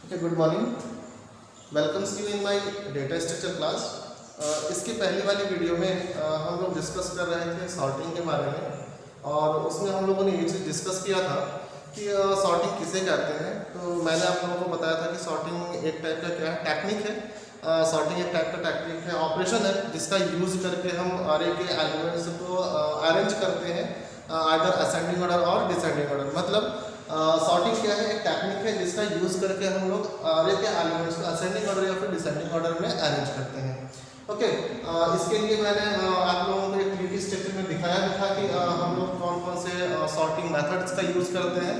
Okay, good morning. Welcomes you in my data structure class. इसकी पहली वाली video में हम लोग डिस्कस कर रहे थे सॉर्टिंग के बारे में और उसमें हम लोगों ने ये चीज़ डिस्कस किया था कि सॉर्टिंग किसे कहते हैं। तो मैंने आप लोगों को बताया था कि सॉर्टिंग एक टाइप का क्या है, टेक्निक है। सॉर्टिंग एक टाइप का टेक्निक है, ऑपरेशन है जिसका यूज़ करके हम अरे के एलिमेंट्स को अरेंज करते हैं आइदर असेंडिंग ऑर्डर और डिसेंडिंग ऑर्डर। मतलब सॉर्टिंग क्या है, एक टेक्निक है जिसका यूज़ करके हम लोग अरे के एलिमेंट्स को असेंडिंग ऑर्डर या फिर डिसेंडिंग ऑर्डर में अरेंज करते हैं। ओके, इसके लिए मैंने आप लोगों को एक प्रीवियस स्ट्रक्चर में दिखाया भी था कि हम लोग कौन कौन से सॉर्टिंग मेथड्स का यूज़ करते हैं,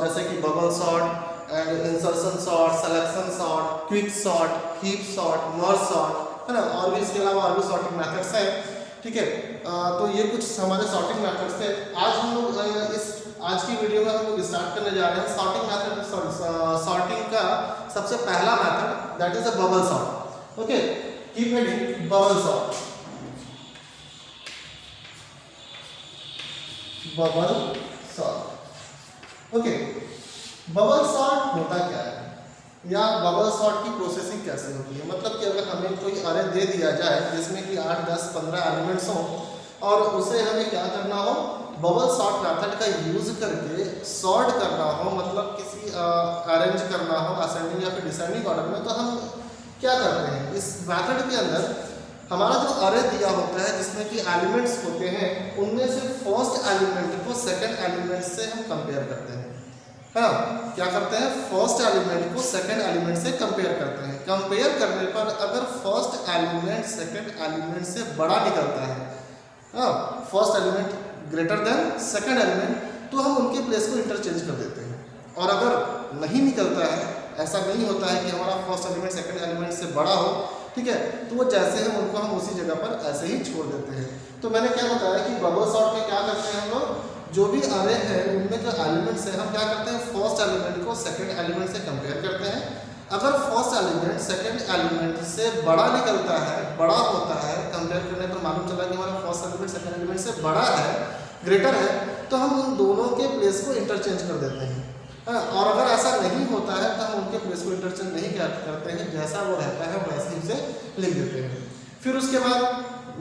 जैसे कि bubble sort and insertion sort, selection sort, quick sort, heap sort, merge sort, है ना। और भी इसके अलावा और भी सॉर्टिंग मेथड्स हैं, ठीक है। तो ये कुछ हमारे सॉर्टिंग मेथड्स थे। आज हम लोग आज की वीडियो में हम लोग स्टार्ट करने जा रहे हैं सॉर्टिंग मेथड, सॉर्टिंग का सबसे पहला method, that is a bubble sort. Okay, keep heading bubble sort. Bubble sort. Okay, bubble sort होता क्या है या बबल सॉर्ट की प्रोसेसिंग कैसे होती है। मतलब कि अगर हमें कोई अरे दे दिया जाए जिसमें कि 8, 10, 15 एलिमेंट्स हों और उसे हमें क्या करना हो, बबल सॉर्ट मेथड का यूज करके सॉर्ट करना हो, मतलब किसी अरेंज करना हो असेंडिंग या फिर डिसेंडिंग ऑर्डर में, तो हम क्या करते हैं इस मेथड के अंदर। हमारा जो अरे दिया होता है जिसमें कि एलिमेंट्स होते हैं, उनमें से फर्स्ट एलिमेंट को सेकंड एलिमेंट से हम कंपेयर करते हैं। हाँ, क्या करते हैं, फर्स्ट एलिमेंट को सेकंड एलिमेंट से कंपेयर करते हैं। कंपेयर करने पर अगर फर्स्ट एलिमेंट सेकंड एलिमेंट से बड़ा निकलता है, हाँ, first element greater than second element, तो हम उनके प्लेस को इंटरचेंज कर देते हैं। और अगर नहीं निकलता है, ऐसा नहीं होता है कि हमारा फर्स्ट एलिमेंट सेकंड एलिमेंट से बड़ा हो, ठीक है, तो वो जैसे हैं उनको हम उसी जगह पर ऐसे ही छोड़ देते हैं। तो मैंने क्या बताया कि बबल सॉर्ट में क्या करते हैं हम लोग, जो भी अरे है उनमें जो एलिमेंट्स है हम क्या करते हैं, फर्स्ट एलिमेंट को सेकंड एलिमेंट से कंपेयर करते हैं। अगर फर्स्ट एलिमेंट सेकंड एलिमेंट से बड़ा निकलता है, बड़ा होता है, कंपेयर करने पर मालूम चला कि हमारा फर्स्ट एलिमेंट सेकंड एलिमेंट से बड़ा है, ग्रेटर है, तो हम उन दोनों के प्लेस को इंटरचेंज कर देते हैं। और अगर ऐसा नहीं होता है तो हम उनके प्लेस को इंटरचेंज नहीं करते हैं, जैसा वो रहता है वैसे ही उसे लिख देते हैं। फिर उसके बाद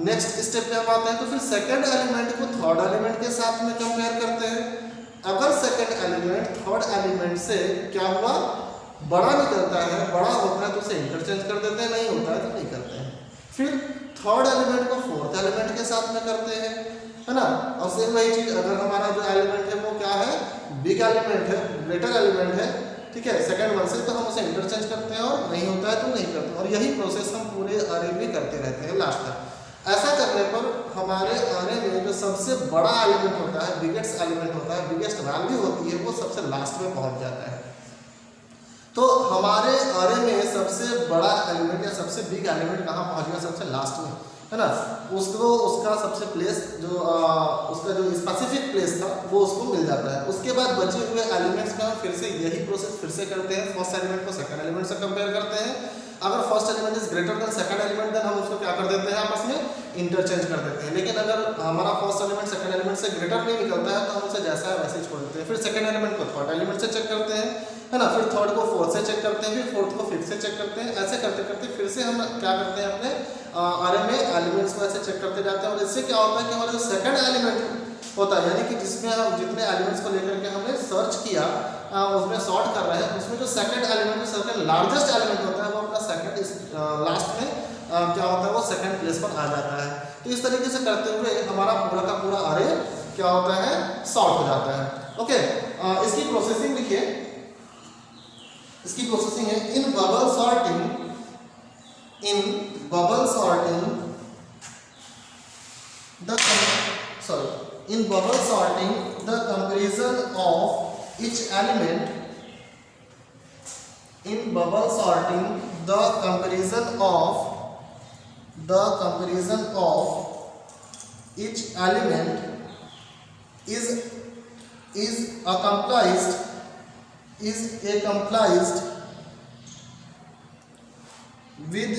नेक्स्ट स्टेप पे हम आते हैं, तो फिर सेकंड एलिमेंट को थर्ड एलिमेंट के साथ में कंपेयर करते हैं। अगर सेकंड एलिमेंट थर्ड एलिमेंट से क्या हुआ, बड़ा निकलता है, बड़ा होता है, तो उसे इंटरचेंज कर देते हैं, नहीं होता है तो नहीं करते हैं। फिर थर्ड एलिमेंट को फोर्थ एलिमेंट के साथ में करते हैं, है ना। और सेम वही चीज, अगर हमारा जो एलिमेंट है वो क्या है, बिग एलिमेंट है, ग्रेटर एलिमेंट है, ठीक है, सेकंड वन से, तो हम उसे इंटरचेंज करते हैं, और नहीं होता है तो नहीं करते। और यही प्रोसेस हम पूरे अरे में करते रहते हैं लास्ट तक। ऐसा करने पर हमारे अरे में जो सबसे बड़ा एलिमेंट होता है, बिगेस्ट एलिमेंट होता है, बिगेस्ट वैल्यू होती है, वो सबसे लास्ट में पहुंच जाता है। तो हमारे अरे में सबसे बड़ा एलिमेंट या सबसे बिग एलिमेंट कहाँ पहुंच गया, सबसे लास्ट में, है ना। उसको उसका सबसे प्लेस जो उसका जो स्पेसिफिक प्लेस था वो उसको मिल जाता है। उसके बाद बचे हुए एलिमेंट्स में हम फिर से यही प्रोसेस फिर से करते हैं। फर्स्ट एलिमेंट को सेकंड एलिमेंट से कंपेयर करते हैं। अगर first element is greater than second element, then हम उसको क्या कर देते हैं, आपस में इंटरचेंज कर देते हैं। लेकिन अगर हमारा फर्स्ट एलिमेंट सेकंड एलिमेंट से ग्रेटर नहीं निकलता है तो हम उसे जैसा है वैसे ही छोड़ देते हैं। फिर सेकंड एलिमेंट को थर्ड एलिमेंट से चेक करते हैं, है ना। फिर थर्ड को फोर्थ से चेक करते हैं, फिर फोर्थ को फिफ्थ से चेक करते हैं। ऐसे करते करते फिर से हम क्या करते हैं, अपने अरे में एलिमेंट्स को ऐसे चेक करते जाते हैं। और इससे क्या होता है कि हमारा जो सेकंड एलिमेंट होता है, यानी कि जिसमें हम जितने एलिमेंट्स को लेकर के हमने सर्च किया, उसमें सॉर्ट कर रहे हैं, उसमें जो second element, second largest element होता है, वो अपना सेकंड लास्ट में क्या होता है, वो सेकंड प्लेस पर आ जाता है। तो इस तरीके से करते हुए हमारा पूरा का पूरा अरे क्या होता है, सॉर्ट हो जाता है। ओके, इसकी प्रोसेसिंग लिखिए। इसकी प्रोसेसिंग है, इन bubble sorting the comparison of each element is accomplished with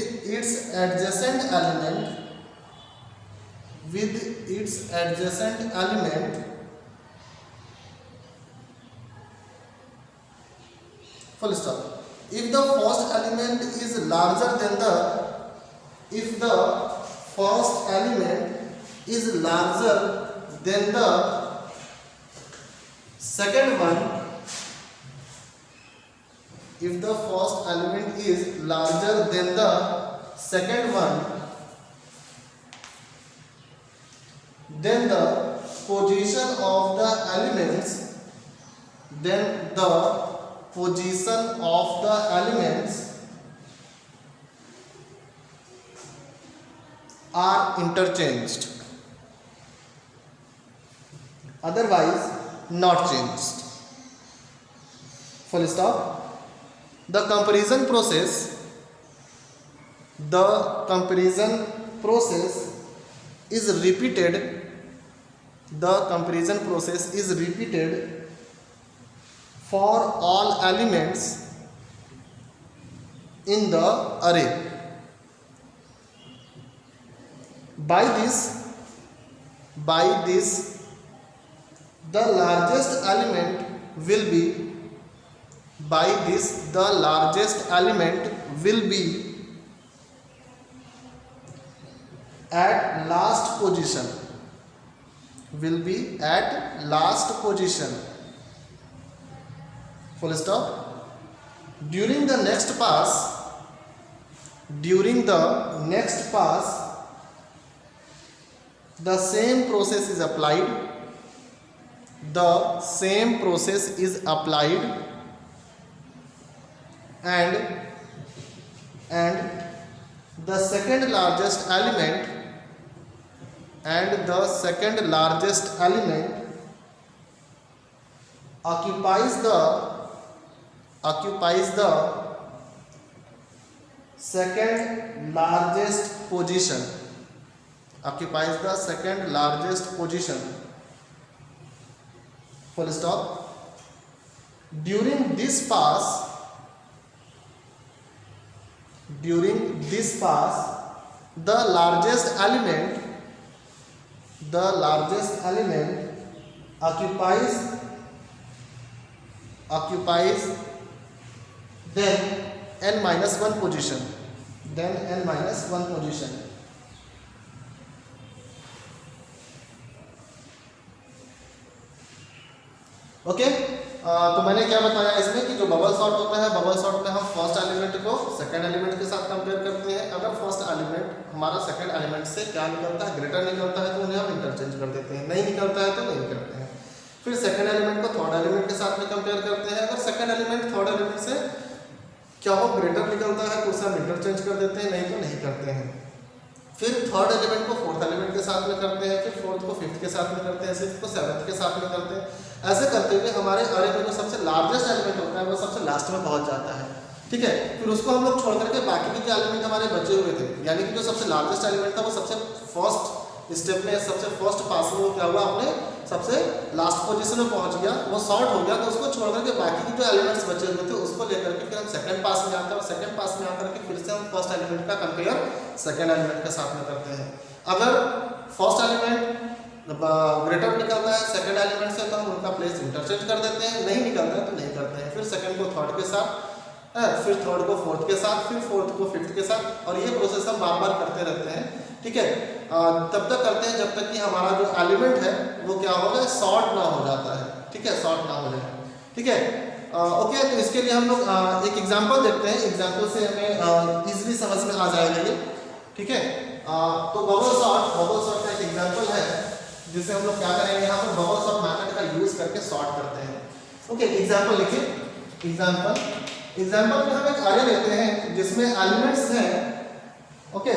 its adjacent element full stop। if the first element is larger than the if the first element is larger than the second one, if the first element is larger than the second one, then the position of the elements are interchanged, otherwise not changed. Full stop. The comparison process is repeated. The comparison process is repeated for all elements in the array. By this, the largest element will be at last position. Full stop. During the next pass, the same process is applied. And the second largest element occupies the second largest position. Full stop. During this pass, the largest element occupies then n-1 position. Okay, तो मैंने क्या बताया इसमें कि जो bubble sort होता है, bubble sort में हम फर्स्ट एलिमेंट को सेकंड एलिमेंट के साथ कंपेयर करते हैं। अगर फर्स्ट एलिमेंट हमारा सेकंड एलिमेंट से क्या निकलता है, ग्रेटर निकलता है, तो उन्हें हम इंटरचेंज कर देते हैं, नहीं निकलता है तो नहीं करते हैं। फिर सेकंड एलिमेंट को थर्ड एलिमेंट के साथ में कंपेयर करते हैं। अगर सेकंड एलिमेंट थर्ड एलिमेंट से क्या हो, ग्रेटर निकलता है, तो उसे हम इंटरचेंज कर देते हैं, नहीं तो नहीं करते हैं। फिर थर्ड एलिमेंट को फोर्थ एलिमेंट के साथ में करते हैं, फिर फोर्थ को फिफ्थ के साथ में करते हैं, सिक्स्थ को सेवन्थ के साथ में करते हैं। ऐसे करते हुए हमारे अरे में जो सबसे लार्जेस्ट एलिमेंट होता है वो सबसे लास्ट में पहुंच जाता है। ठीक है, फिर उसको हम लोग छोड़ करके बाकी के जो एलिमेंट हमारे बचे हुए थे, यानी कि जो सबसे लार्जेस्ट एलिमेंट था वो सबसे फर्स्ट स्टेप में, सबसे फर्स्ट पास में वो क्या हुआ, अपने सबसे लास्ट पोजीशन में पहुंच गया, वो शॉर्ट हो गया। तो उसको छोड़ करके बाकी के जो एलिमेंट्स बचे हुए थे उसको लेकर के फिर हम सेकंड पास में आते हैं, और सेकंड पास में आकर के फिर से हम फर्स्ट एलिमेंट का कंपेयर सेकंड एलिमेंट के साथ में करते हैं। अगर फर्स्ट एलिमेंट ग्रेटर निकलता है सेकंड एलिमेंट से तो हम उनका प्लेस इंटरचेंज कर देते हैं, नहीं निकलता है तो नहीं करते हैं। फिर सेकंड को थर्ड के साथ, फिर थर्ड को फोर्थ के साथ, फिर फोर्थ को फिफ्थ के साथ, और ये प्रोसेस हम बार बार करते रहते हैं। ठीक है, तब तक करते हैं जब तक कि हमारा जो एलिमेंट है वो क्या हो जाए, शॉर्ट ना हो जाता है। ठीक है, शॉर्ट ना हो जाए। ठीक है, ओके, तो इसके लिए हम लोग एक एग्जांपल देखते हैं, एग्जांपल से हमें इजीली समझ में आ जाएगा ये। ठीक है, तो बबल सॉर्ट का एक एग्जांपल है जिसे हम लोग क्या करेंगे, यहाँ पर बबल सॉर्ट मेथड का यूज करके सॉर्ट करते हैं। ओके, एग्जांपल लिखिए। एग्जांपल में हम एक अरे लेते हैं जिसमें एलिमेंट्स हैं। ओके,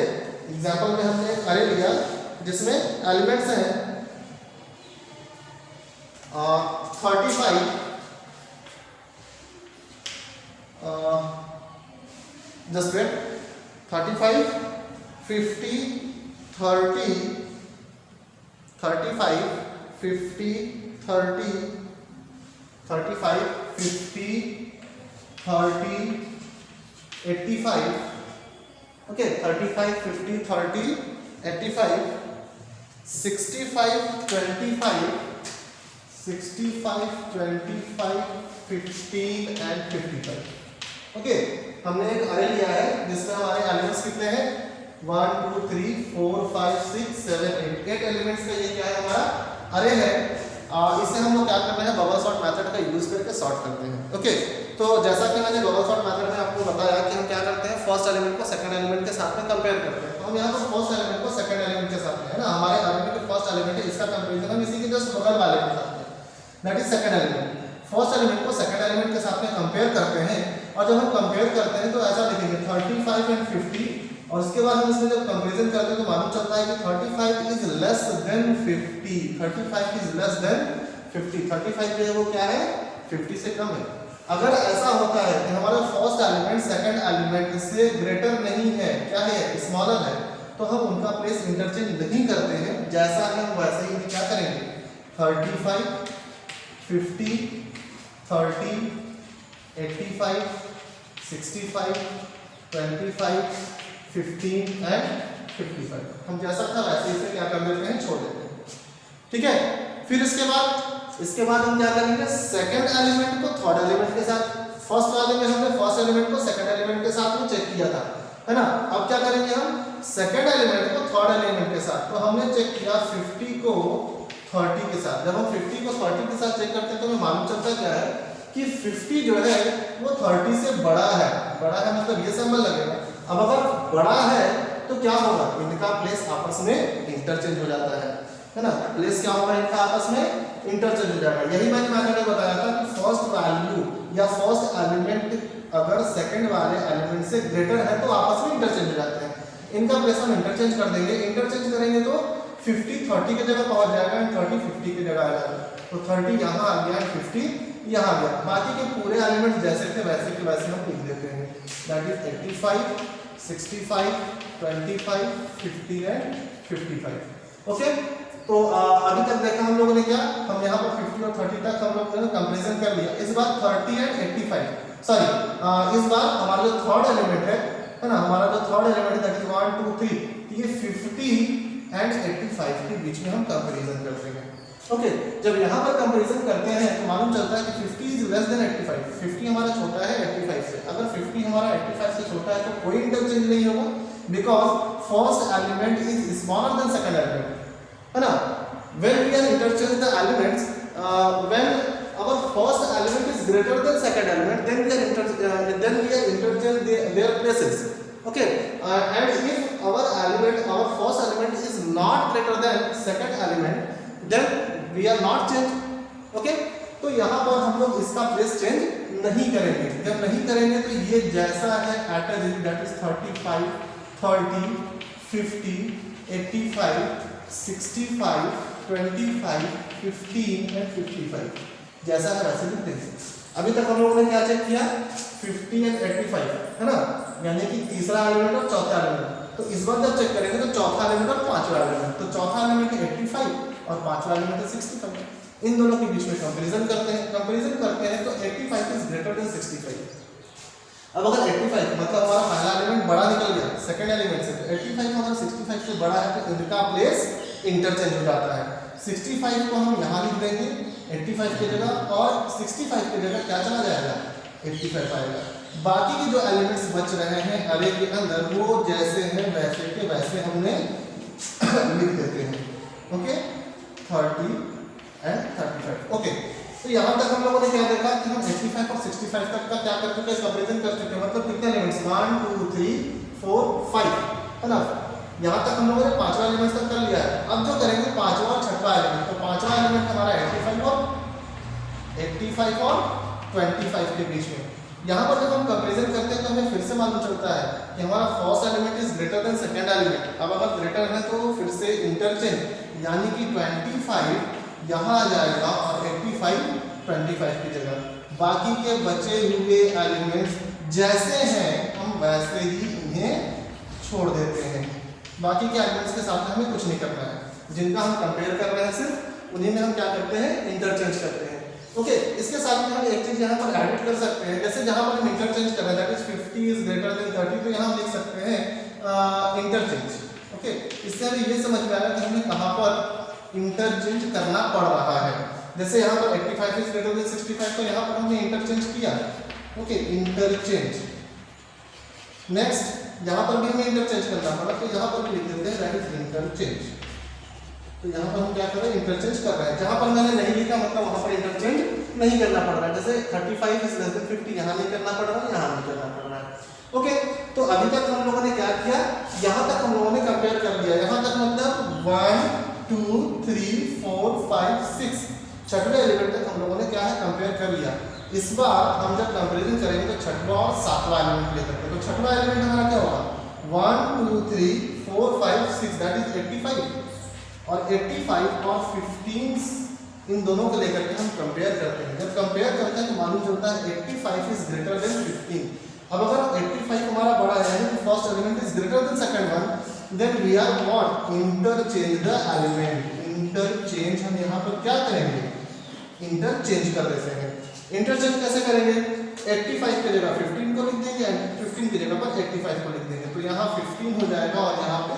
एग्जांपल में हमने एक अरे लिया जिसमें एलिमेंट्स हैं 35, just wait, 35, 50, 30, 35, 50, 30, 35, 50, 30, 85, okay, 35, 50, 30, 85, 65, 25, 65, 25, 15 and 55. Okay, हमने एक अरे लिया है जिसमें हमारे एलिमेंट्स कितने हैं 1 2 3 4 5 6 7 8 एलिमेंट्स का ये क्या है हमारा अरे है। इसे हम लोग क्या करते हैं बबल सॉर्ट मेथड का यूज करके सॉर्ट करते हैं। ओके, तो जैसा कि मैंने बबल सॉर्ट मेथड में आपको बताया कि हम क्या करते हैं फर्स्ट एलिमेंट को सेकंड एलिमेंट के साथ में कंपेयर करते हैं। तो हम यहाँ पर फर्स्ट एलिमेंट को सेकंड एलिमेंट के साथ में है ना, हमारे अरे में जो फर्स्ट एलिमेंट है इसका कंपेरिजन हम इसी के जस्ट बगल वाले के साथ में that is second element. First element को सेकंड एलिमेंट के साथ में कंपेयर करते हैं और जब हम कंपेयर करते हैं तो ऐसा लिखेंगे 35 एंड 50 और उसके बाद हम इसमें जब कंपैरिजन करते हैं तो मालूम चलता है कि 35 is less then 50, 35 is less then 50, 35 जो है वो क्या है 50 से कम है। अगर ऐसा होता है कि हमारा फर्स्ट एलिमेंट सेकंड एलिमेंट से ग्रेटर नहीं है, क्या है स्मॉलर है, तो हम उनका प्लेस इंटरचेंज नहीं करते हैं, जैसा है हम वैसे ही क्या करेंगे 35 50 30 85 65 25 15 एंड 55 हम जैसा था वैसे इसे क्या कर देते हैं छोड़ देते हैं। ठीक है, फिर इसके बाद हम क्या करेंगे सेकंड एलिमेंट को थर्ड एलिमेंट के साथ, फर्स्ट वाले में हमने फर्स्ट एलिमेंट को सेकंड एलिमेंट के साथ में चेक किया था है ना। अब क्या करेंगे हम सेकंड एलिमेंट को थर्ड एलिमेंट के साथ, तो हमने चेक किया 50 को 30 के साथ। जब हम 50 को 30 के साथ चेक करते हैं तो हमें मालूम चलता क्या है कि 50 जो है वो 30 से बड़ा है मतलब ये सिंबल लगेगा। अब अगर बड़ा है तो क्या होगा इनका प्लेस आपस में इंटरचेंज हो जाता है ना, प्लेस क्या होगा इनका आपस में इंटरचेंज हो जाएगा। यही मैंने बताया था कि फर्स्ट वैल्यू या फर्स्ट एलिमेंट अगर सेकंड वाले एलिमेंट से ग्रेटर है तो आपस में इंटरचेंज हो जाते हैं। इनका प्लेस हम इंटरचेंज कर देंगे, इंटरचेंज करेंगे तो 50 30 की जगह पहुंच जाएगा एंड 30 50 की जगह आ जाएगा, तो 30 यहाँ आ गया 50 यहाँ आ गया। बाकी के पूरे एलिमेंट्स जैसे थे वैसे के वैसे हम लिख देते हैं दैट इज 85 65 25 50 एंड 55। ओके, तो अभी तक देखा हम लोगों ने क्या, हम यहाँ पर 50 और 30 तक हम लोगों ने कंपैरिजन कर लिया। इस बार 30 एंड 85 सॉरी इस बार हमारा जो थर्ड एलिमेंट है ना, हमारा जो थर्ड एलिमेंट दैट इज 1 2 3 ये 50 एंड 85 के बीच में हम कंपैरिजन करते हैं। ओके, जब यहाँ पर कंपैरिजन करते हैं तो मालूम चलता है कि 50 इज लेस देन 85, 50 हमारा छोटा है 85 से। अगर 50 हमारा 85 से छोटा है तो कोई इंटरचेंज नहीं होगा because first element is smaller than second element है ना। When we are interchange the elements when our first element is greater than second element, then we are interchange their places. Okay, and if our first element is not greater than second element, then we are not change. Okay, तो यहाँ पर हम लोग इसका place change नहीं करेंगे। जब नहीं करेंगे तो ये जैसा है एट दैट इज 35 30 50 85 65 25 15 एंड 55 जैसा है वैसे लिख देंगे। अभी तक हम लोगों ने क्या चेक किया 50 एंड 85 है ना, यानी कि तीसरा एलिमेंट और चौथा एलिमेंट। तो इस बार जब चेक करेंगे तो चौथा एलिमेंट और पांचवा एलिमेंट, तो चौथा एलिमेंट है 85 और पांचवा एलिमेंट है 65। इन दोनों के बीच में कंपैरिजन करते हैं तो 85 इज ग्रेटर देन 65। अब अगर 85 मतलब हमारा पहला एलिमेंट बड़ा निकल गया सेकंड एलिमेंट से, तो 85 अगर 65 से बड़ा है तो इनका प्लेस इंटरचेंज हो जाता है। 65 को हम यहाँ लिख देंगे 85 की जगह और 65 की जगह क्या चला जाएगा 85 आएगा। बाकी के जो एलिमेंट्स बच रहे हैं अरे के अंदर वो जैसे हैं वैसे के वैसे हमने लिख देते हैं। Okay, 30 and 35। ओके, तो यहाँ तक हम लोगों ने क्या देखा कि हम 85 और 65 तक का क्या कर चुके हैं कंपैरिजन कर चुके हैं। मतलब कितने एलिमेंट्स 1 2 3 4 5 है ना, यहाँ तक हम लोगों ने पांचवा एलिमेंट तक कर लिया है। अब जो करेंगे पांचवा और छठवा एलिमेंट, तो पांचवा एलिमेंट हमारा 85 और 25 के बीच में। यहाँ पर जब हम कंपैरिजन करते हैं तो हमें फिर से मालूम चलता है कि हमारा first element is greater than second element. अब अगर ग्रेटर है तो फिर से इंटरचेंज, यानी कि 25 यहाँ आ जाएगा और 85 25 की जगह। बाकी के बचे हुए एलिमेंट्स जैसे हैं हम वैसे ही इन्हें छोड़ देते हैं। बाकी के एलिमेंट्स के साथ हमें कुछ नहीं करना है, जिनका हम कंपेयर कर रहे हैं सिर्फ उन्हीं में हम क्या करते हैं इंटरचेंज करते हैं। ओके, इसके साथ में हम एक चीज यहाँ पर एडिट कर सकते हैं, जैसे जहाँ पर हम इंटरचेंज कर रहे हैं that is 50 is greater then 30, तो यहाँ हम लिख सकते हैं इंटरचेंज। ओके, इससे हमें ये समझ में आया कि हमें कहाँ पर इंटरचेंज करना पड़ रहा है। जैसे यहाँ पर 85 इज ग्रेटर देन 65, तो यहाँ पर हमने इंटरचेंज किया ओके, इंटरचेंज। नेक्स्ट यहाँ पर भी हमें इंटरचेंज करना पड़ा, तो यहाँ पर भी लिख देते हैं दैट इज इंटरचेंज। तो यहाँ पर हम क्या कर रहे हैं, इंटरचेंज कर रहे हैं। जहाँ पर मैंने नहीं लिखा मतलब वहाँ पर इंटरचेंज नहीं करना पड़ रहा है। जैसे 35 इज लेस देन 50 यहाँ नहीं करना पड़ रहा है, यहाँ नहीं करना पड़ रहा है। ओके, तो अभी तक हम लोगों ने क्या किया, यहाँ तक हम लोगों ने कंपेयर कर लिया। यहाँ तक मतलब 1 2 3 4 5 6 छठवें एलिमेंट तक हम लोगों ने क्या है कंपेयर कर लिया। इस बार हम जब कंपेरिजन करेंगे तो छठवां और सातवां एलिमेंट लेकर के, तो छठवां एलिमेंट हमारा क्या होगा 1 2 3 4 5 6 दैट इज 85, और 85 और 15 इन दोनों को लेकर के हम कंपेयर करते हैं। जब कंपेयर करते हैं तो मालूम चलता है 85 इज ग्रेटर देन 15। अब अगर 85 हमारा बड़ा है यानी first element is greater than second one, then we are what interchange the element. Interchange हम यहाँ पर क्या करेंगे, इंटरचेंज कर देते हैं। इंटरचेंज कैसे करेंगे, 85 की जगह 15 को लिख देंगे एंड 15 की जगह पर 85 को लिख देंगे, तो यहाँ 15 हो जाएगा और यहाँ पे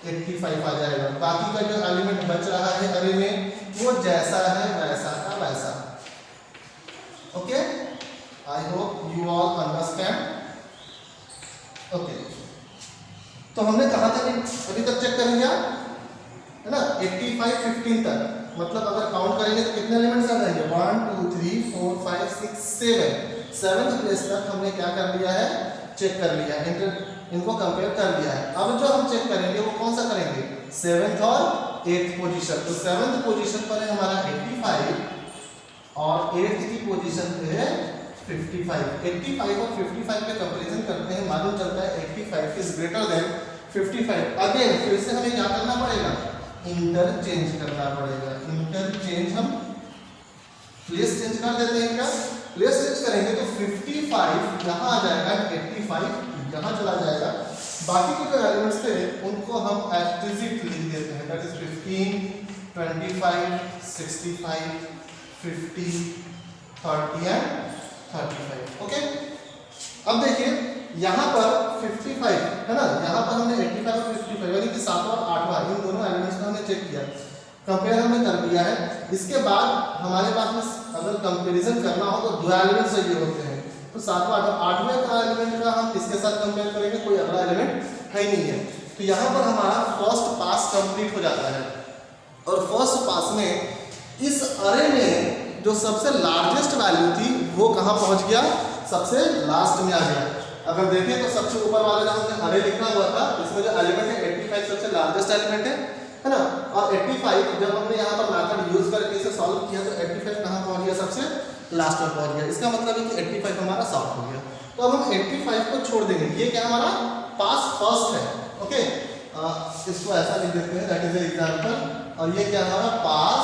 85 आ जाएगा। बाकी का जो एलिमेंट बच रहा है अरे में वो जैसा है वैसा का वैसा। Okay, I hope you all understand. Okay, तो हमने कहा था कि अभी तक चेक कर लिया है ना, 85 15 तक, मतलब अगर काउंट करेंगे तो कितने एलिमेंट्स आ जाएंगे 1 2 3 4 5 6 7 7th प्लेस तक हमने क्या कर लिया है, चेक कर लिया है, इनको कंपेयर कर लिया है। अब जो हम चेक करेंगे वो कौन सा करेंगे, 7th और 8th पोजीशन। तो 7th पोजीशन पर है हमारा 85 और 8th की पोजीशन पे है 55। 85 और 55 पे कंपैरिजन करते हैं, मालूम चलता है 85 इज ग्रेटर देन 55। अगेन फिर से हमें क्या करना पड़ेगा, इंटरचेंज करना पड़ेगा। इंटरचेंज हम प्लेस चेंज कर देते हैं, क्या प्लेस चेंज करेंगे तो 55 यहाँ आ जाएगा, 85 यहाँ चला जाएगा। बाकी के जो एलिमेंट्स थे उनको हम एस्ट्रिजिट लिख देते हैं, दैट इज 15 25 65 50 30 एंड 35। ओके, अब देखिए यहाँ पर 55 है ना, यहाँ पर हमने 85 और 55 यानी कि 7वां और 8वां इन दोनों एलिमेंट्स को हमने चेक किया, कंपेयर हमने कर लिया है। इसके बाद हमारे पास में अगर कंपैरिजन करना हो तो दो एलिमेंट्स चाहिए होते हैं, तो 7वां 8वें का एलिमेंट का हम किसके साथ कंपेयर करेंगे, कोई अगला एलिमेंट है ही नहीं है। तो यहाँ पर हमारा फर्स्ट पास कंप्लीट हो जाता है, और फर्स्ट पास में इस अरे में जो सबसे लार्जेस्ट वैल्यू थी वो कहाँ पहुँच गया, सबसे लास्ट में आ गया। अगर देखें तो सबसे ऊपर वाला जो हमने अरे लिखा हुआ था इसमें जो एलिमेंट है 85 सबसे लार्जेस्ट एलिमेंट है ना, और 85 जब हमने यहाँ पर मेथड यूज करके इसे सॉल्व किया तो 85 कहाँ पहुँच गया, सबसे लास्ट में पहुँच गया। इसका मतलब है कि 85 हमारा सॉल्व हो गया। तो अब हम 85 को छोड़ देंगे, ये क्या हमारा पास फर्स्ट है। ओके, इसको ऐसा लिख देते हैं, दैट इज एन एग्जांपल, और ये क्या हमारा पास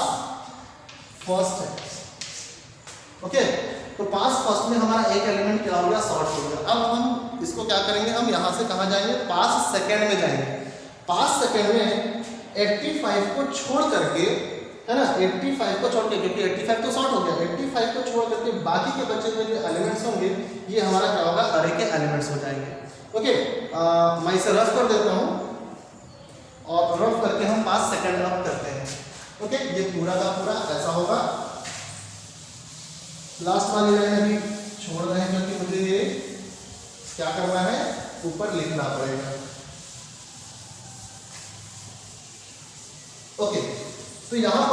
फर्स्ट है। ओके, तो पास फर्स्ट में हमारा एक एलिमेंट क्या हो गया, सॉर्ट हो गया। अब हम इसको क्या करेंगे, हम यहाँ से कहाँ जाएंगे, पास सेकंड में जाएंगे। पास सेकंड में 85 को छोड़ करके है ना, 85 को छोड़ के, क्योंकि 85 तो सॉर्ट हो गया, 85 को छोड़ करके बाकी के बचे हुए जो एलिमेंट्स होंगे ये हमारा क्या होगा, अरे के एलिमेंट्स हो जाएंगे। ओके, मैं इसे रफ कर देता हूँ और रफ करके हम पास सेकंड रफ करते हैं। ओके, ये पूरा का पूरा ऐसा होगा। लास्ट वाली लाइन अभी छोड़ रहे हैं क्योंकि मुझे ये क्या करना है, ऊपर लिखना पड़ेगा। ओके, तो यहाँ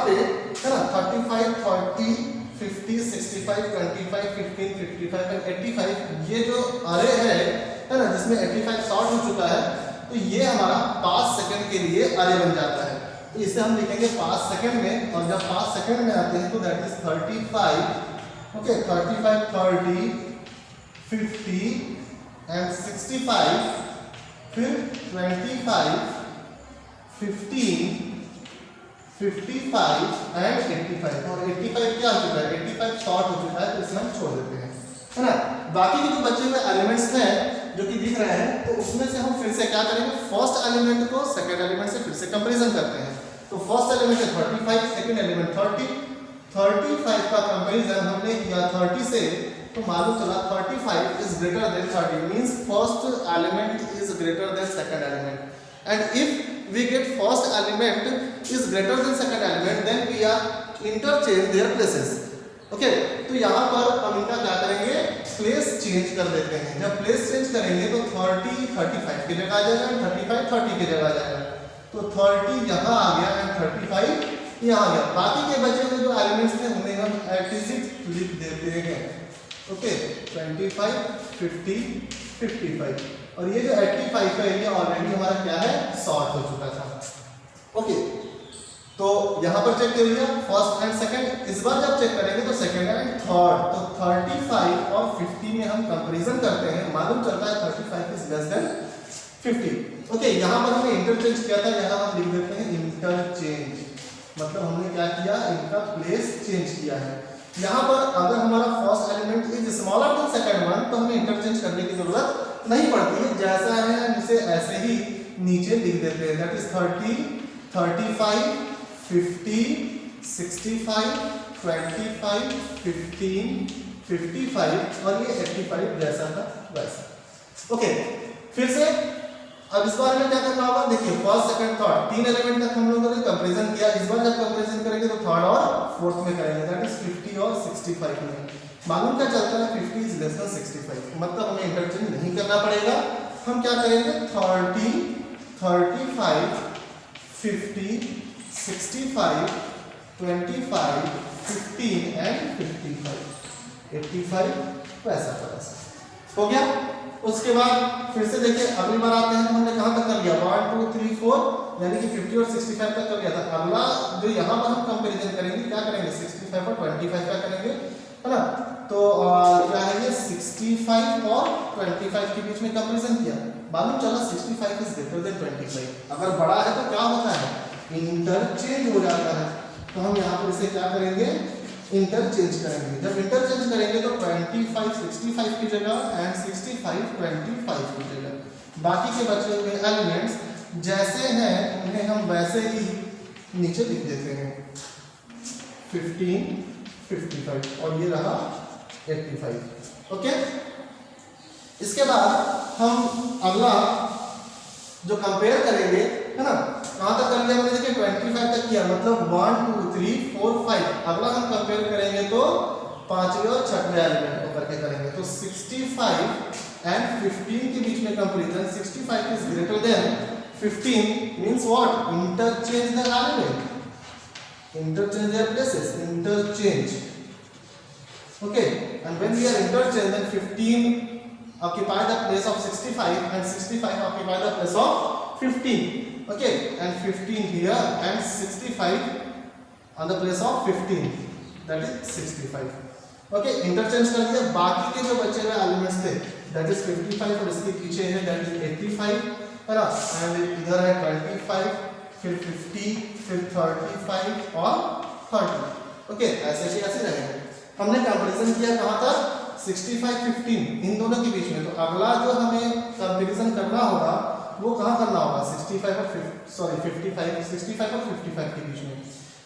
पे है ना 35 30 50 65 25 15 55 एंड 85 ये जो अरे है ना, जिसमें 85 शॉर्ट हो चुका है, तो ये हमारा पास सेकंड के लिए अरे बन जाता है। तो इसे हम लिखेंगे पास सेकंड में, और जब पास सेकंड में आते हैं तो दैट इज 35। ओके, 35 30 50 एंड 65, फिर 25 15 55 एंड 85, और 85 क्या हो चुका है, 85 शॉर्ट हो चुका है, तो इसे हम छोड़ देते हैं, है ना। बाकी के जो बचे हुए एलिमेंट्स हैं जो कि दिख रहे हैं, तो उसमें से हम फिर से क्या करेंगे, फर्स्ट एलिमेंट को सेकंड एलिमेंट से फिर से कंपैरिजन करते हैं। तो फर्स्ट एलिमेंट है 35, सेकंड एलिमेंट 30, 35 का कंपैरिजन हमने किया 30 से, तो मालूम चला 35 is greater then 30, means first element is greater than second element, and if we get first element is greater than second element, then we are interchange their places. Okay, तो यहाँ पर हम इनका क्या करेंगे, प्लेस चेंज कर देते हैं। जब प्लेस चेंज करेंगे तो 30 35 की जगह आ जाएगा, 35 30 की जगह आ जाएगा। तो 30 यहाँ आ गया एंड 35 यहाँ आ गया। बाकी के बचे हुए जो एलिमेंट्स थे उन्हें हम 86 लिख देते हैं। ओके, 25 50 55 और ये जो 85 है ये ऑलरेडी हमारा क्या है, सॉर्ट हो चुका था। ओके, तो यहाँ पर चेक कर लिया फर्स्ट एंड सेकंड। इस बार जब चेक करेंगे तो सेकंड एंड थर्ड, तो 35 और 50 में हम कंपैरिजन करते हैं, मालूम चलता है 35 इज लेस देन 50। ओके, यहाँ पर हमने इंटरचेंज किया था, यहाँ हम लिख देते हैं इंटरचेंज, मतलब हमने क्या किया, इनका प्लेस चेंज किया है। यहाँ पर अगर हमारा first element is smaller than second one तो हमें इंटरचेंज करने की जरूरत नहीं पड़ती है, जैसा है हम इसे ऐसे ही नीचे लिख देते हैं। दैट इज 30 35 50 65 25 15 55 और ये 85 जैसा था वैसा। ओके, फिर से अब इस बार में क्या करना होगा, देखिए फर्स्ट सेकंड थर्ड 3 एलिमेंट तक हम लोगों ने कंपैरिजन किया। इस बार जब कंपैरिजन करेंगे तो थर्ड और फोर्थ में करेंगे, दैट इज 50 और 65 में। मालूम क्या चलता है, 50 इज लेस देन 65, मतलब हमें इंटरचेंज नहीं करना पड़ेगा। हम क्या करेंगे, 30 35 50 65 25 15 एंड 55 85 वैसा का वैसा हो गया। उसके बाद फिर से देखिए अगली बार आते हैं, हमने कहां तक कर लिया, 1 2 3 4 यानी कि 50 और 65 तक कर लिया था। अगला जो यहां पर हम कंपैरिजन करेंगे, क्या करेंगे, 65 और 25 का करेंगे, है ना। तो क्या है ये 65 और 25 के बीच में कंपैरिजन किया, मालूम चला 65 इज ग्रेटर देन 25। अगर बड़ा है तो क्या होता है, इंटरचेंज हो जाता है। तो हम यहाँ पर इसे क्या करेंगे, इंटरचेंज करेंगे। जब इंटरचेंज करेंगे तो 25 65 की जगह एंड 65 25 की जगह। बाकी के बचे हुए एलिमेंट्स जैसे हैं उन्हें हम वैसे ही नीचे लिख देते हैं, 15 55 और ये रहा 85। ओके, इसके बाद हम अगला जो कंपेयर करेंगे, है ना, कहां तक कर लिया हमने, देखिए 25 तक किया, मतलब 1 2 3 4 5। अगला हम कंपेयर करेंगे तो पांचवें और छठवें एलिमेंट को करके करेंगे। तो 65 एंड 15 के बीच में comparison, 65 is greater than 15 means what, interchange the element, interchange their places, interchange. Okay, and when we are interchange then 15 occupy the place of 65 and 65 occupy the place of 15. Okay, and 15 here and 65 on the place of 15, that is 65. Okay, interchange कर दिया। बाकी के जो बचे हुए elements थे that is 55 और इसके पीछे है that is 85, है ना, एंड इधर है 25 फिर 50 फिर 35 और 30। ओके, ऐसे ही ऐसे रहेंगे। हमने कंपैरिजन किया कहाँ तक, 65 15 इन दोनों के बीच में। तो अगला जो हमें कंपैरिजन करना होगा वो कहाँ करना होगा, 65 और 55 65 और 55 के बीच में,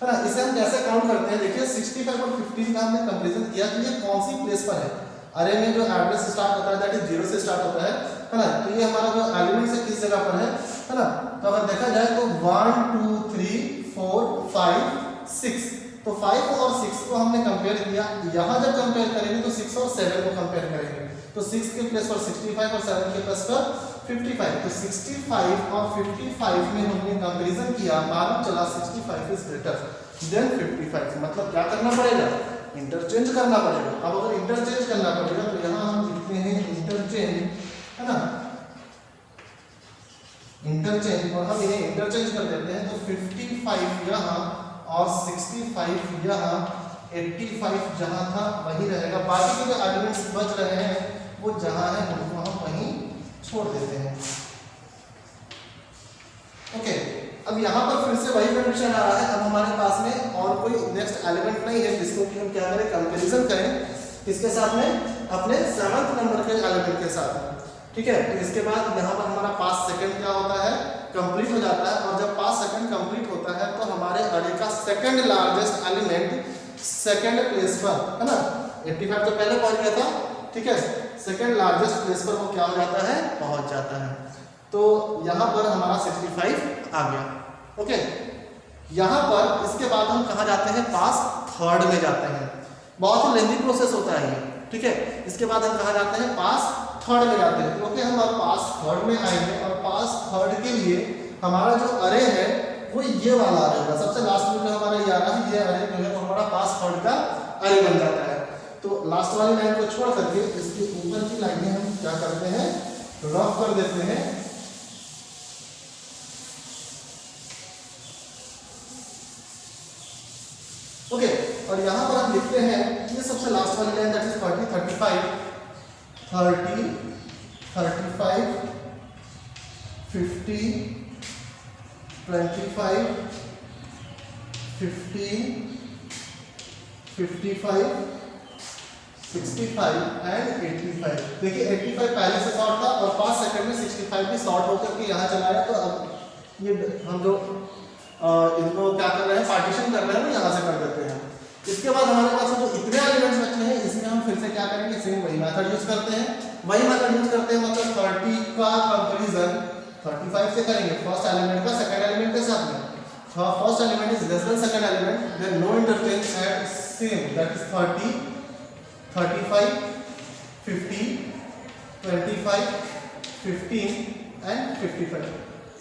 है ना। इसे हम कैसे काउंट करते हैं, देखिए 65 और 15 का हमने कंपैरिजन किया कि ये कौन सी प्लेस पर है। अरे में जो एड्रेस स्टार्ट होता है दैट इज 0 से स्टार्ट होता है ना। तो ये हमारा जो एलिमेंट है किस जगह पर है ना। तो अगर देखा जाए तो 1 2 3 4 5 6, तो 5 और 6 को हमने कंपेयर किया। यहाँ जब कंपेयर करेंगे तो 6 और 7 को कंपेयर करेंगे, तो 6 के प्लेस पर 65 और 7 के प्लेस पर 55। तो 65 और 55 में हमने कंपैरिजन किया, मालूम चला 65 इज ग्रेटर देन 55। मतलब क्या करना पड़ेगा, इंटरचेंज करना पड़ेगा। अब अगर इंटरचेंज करना पड़ेगा तो यहाँ हम लिखते हैं इंटरचेंज, है ना, इंटरचेंज, और हम इन्हें इंटरचेंज कर देते हैं। तो 55 यहाँ और 65 यहाँ, 85 जहाँ था वही रहेगा। बाकी के जो एलिमेंट्स बच रहे हैं वो जहाँ है उनको हम वहीं छोड़ देते हैं। ओके, अब यहाँ पर फिर से वही कंडीशन आ रहा है। अब हमारे पास में और कोई नेक्स्ट एलिमेंट नहीं है जिसको कि हम क्या करें, कंपैरिजन करें किसके साथ में, अपने 7th नंबर के एलिमेंट के साथ। ठीक है, तो इसके बाद यहाँ पर हमारा पास सेकंड क्या होता है, कंप्लीट हो जाता है। और जब पास सेकंड कंप्लीट होता है तो हमारे अरे का second largest element second place पर, है ना, 85 तो पहले पहुंच गया था। ठीक है, सेकंड लार्जेस्ट प्लेस पर वो क्या हो जाता है, पहुंच जाता है। तो यहाँ पर हमारा 65 आ गया। ओके, यहाँ पर इसके बाद हम कहाँ जाते हैं, पास थर्ड में जाते हैं। बहुत ही लेंथी प्रोसेस होता है ये, ठीक है। इसके बाद हम कहाँ जाते हैं, पास थर्ड में जाते हैं। ओके, हम अब पास थर्ड में आएंगे और पास थर्ड के लिए हमारा जो अरे है वो ये वाला अरे होगा। सबसे लास्ट में जो हमारा ये आ रहा है, ये अरे जो है वो हमारा पास थर्ड का अरे बन जाता है। तो लास्ट वाली लाइन को छोड़ करके इसके ऊपर की लाइनें हम क्या करते हैं, रफ कर देते हैं। ओके, और यहाँ पर हम लिखते हैं ये सबसे लास्ट वाली लाइन दैट इज 30, 35, 30, 35, 50, 25, 15, 55, 65 एंड 85। देखिए 85 पहले से शॉर्ट था और 5 सेकंड में 65 भी शॉर्ट होकर के यहाँ चला है। तो अब ये हम जो इनको क्या कर रहे हैं, पार्टीशन कर रहे हैं, वो यहाँ से कर देते हैं। इसके बाद हमारे पास जो इतने एलिमेंट्स बचे हैं इसमें हम फिर से क्या करेंगे, सेम वही मेथड यूज करते हैं। वही मेथड यूज करते हैं मतलब 30 का कंपैरिजन 35 से करेंगे, फर्स्ट एलिमेंट का सेकंड एलिमेंट के साथ में। First element is less than second element, then no interchange at same that is 30, 35, 50, 25, 15 and 55।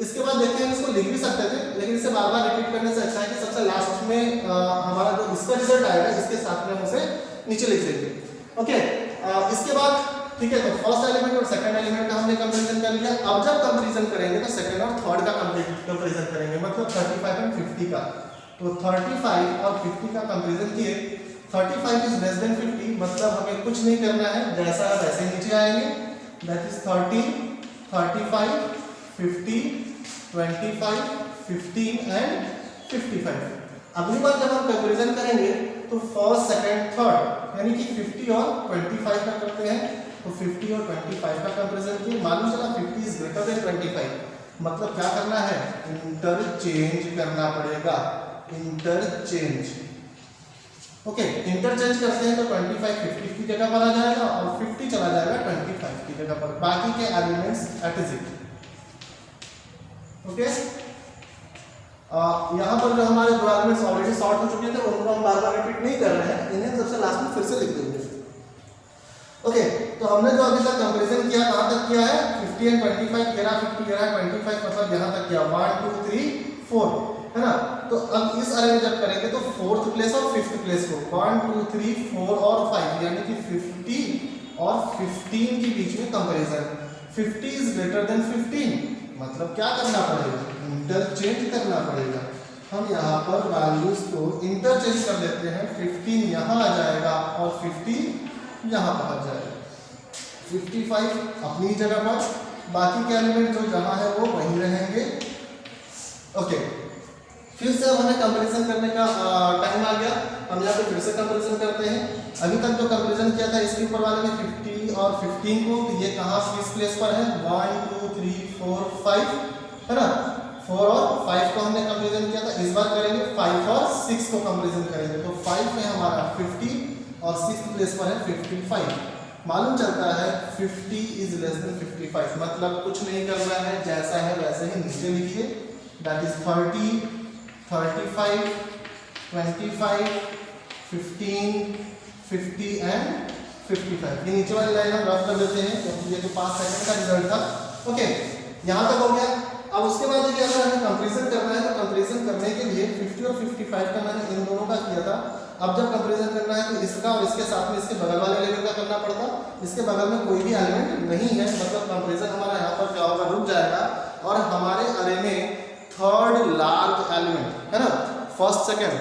इसके बाद देखते हैं, इसको लिख भी सकते थे लेकिन इसे बार बार रिपीट करने से अच्छा है कि सबसे लास्ट में हमारा जो इसका रिजल्ट आएगा इसके साथ में हम उसे नीचे लिख देंगे। ओके, इसके बाद ठीक है, तो फर्स्ट एलिमेंट और सेकंड एलिमेंट का हमने कंपैरिजन कर लिया। अब जब कंपैरिजन करेंगे तो सेकंड और थर्ड का कंपैरिजन करेंगे, मतलब 35 एंड 50 का। तो 35 और 50 का कंपैरिजन किए, 35 इज लेस देन 50, मतलब हमें कुछ नहीं करना है, जैसा है वैसे नीचे आएंगे। That is 30, 35, 50, 25, 15 and 55। अगली बार जब हम कंपैरिजन करेंगे तो फर्स्ट सेकंड थर्ड यानी कि 50 और 25 का करते हैं। तो 50 और 25 का कंपैरिजन किए, मालूम चला 50 इज ग्रेटर देन 25, मतलब क्या करना है, इंटरचेंज करना पड़ेगा, इंटरचेंज। ओके, इंटरचेंज करते हैं तो 25 50 की जगह पर आ जाएगा और 50 चला जाएगा 25 की जगह पर, बाकी के elements at is it. Okay, यहाँ पर जो हमारे दो एलिमेंट्स ऑलरेडी सॉर्ट हो चुके थे उनको हम बार बार रिपीट नहीं कर रहे हैं, इन्हें सबसे लास्ट में फिर से लिख देंगे। ओके, तो हमने जो अभी तक कंपैरिजन किया कहाँ तक किया है, 50 एंड 25, 13 50 13 25, मतलब यहाँ तक किया 1 2 3 4, है ना। तो अब इस अरे में जब करेंगे तो फोर्थ प्लेस और फिफ्थ प्लेस को 1 2 3 4 और 5 यानी कि 50 और 15 के बीच में कंपैरिजन। 50 इज ग्रेटर देन 15, मतलब क्या करना पड़ेगा, इंटरचेंज करना पड़ेगा। हम यहाँ पर वैल्यूज को इंटरचेंज कर देते हैं, 15 यहाँ आ जाएगा और 50 यहाँ पहुँच जाएगा। 55 अपनी जगह पर, बाकी के एलिमेंट जो जहाँ है वो वहीं रहेंगे। ओके, फिर से अब हमें कंपैरिजन करने का टाइम आ गया, हम यहाँ पे फिर से कंपैरिजन करते हैं। अभी तक जो कंपैरिजन किया था इसके ऊपर वाले में 50 और 15 को, तो ये कहाँ किस प्लेस पर है, 1 2 3 4 5, है ना। 4 और 5 को हमने कंपैरिजन किया था, इस बार करेंगे 5 और 6 को कंपैरिजन करेंगे। तो 5 में हमारा 50 और 6th प्लेस पर है 55। मालूम चलता है 50 इज लेस देन 55, मतलब कुछ नहीं करना है, जैसा है वैसे ही नीचे लिखिए। That is 30, 35, 25, 15, 50 and 55। ये नीचे वाली लाइन हम रफ कर देते हैं क्योंकि ये तो 5 सेकंड का रिजल्ट था। ओके, यहाँ तक हो गया। अब उसके बाद देखिए अगर हमें कंपैरिजन करना है तो कंपैरिजन करने के लिए 50 और 55 का मैंने इन दोनों का किया था। अब जब कंपैरिजन करना है तो इसका और इसके साथ में इसके बगल वाले एलिमेंट का करना पड़ता। इसके बगल में कोई भी एलिमेंट नहीं है, मतलब कंपैरिजन हमारा यहाँ पर क्या होगा, रुक जाएगा और हमारे अरे में थर्ड लार्ज एलिमेंट है ना, first second,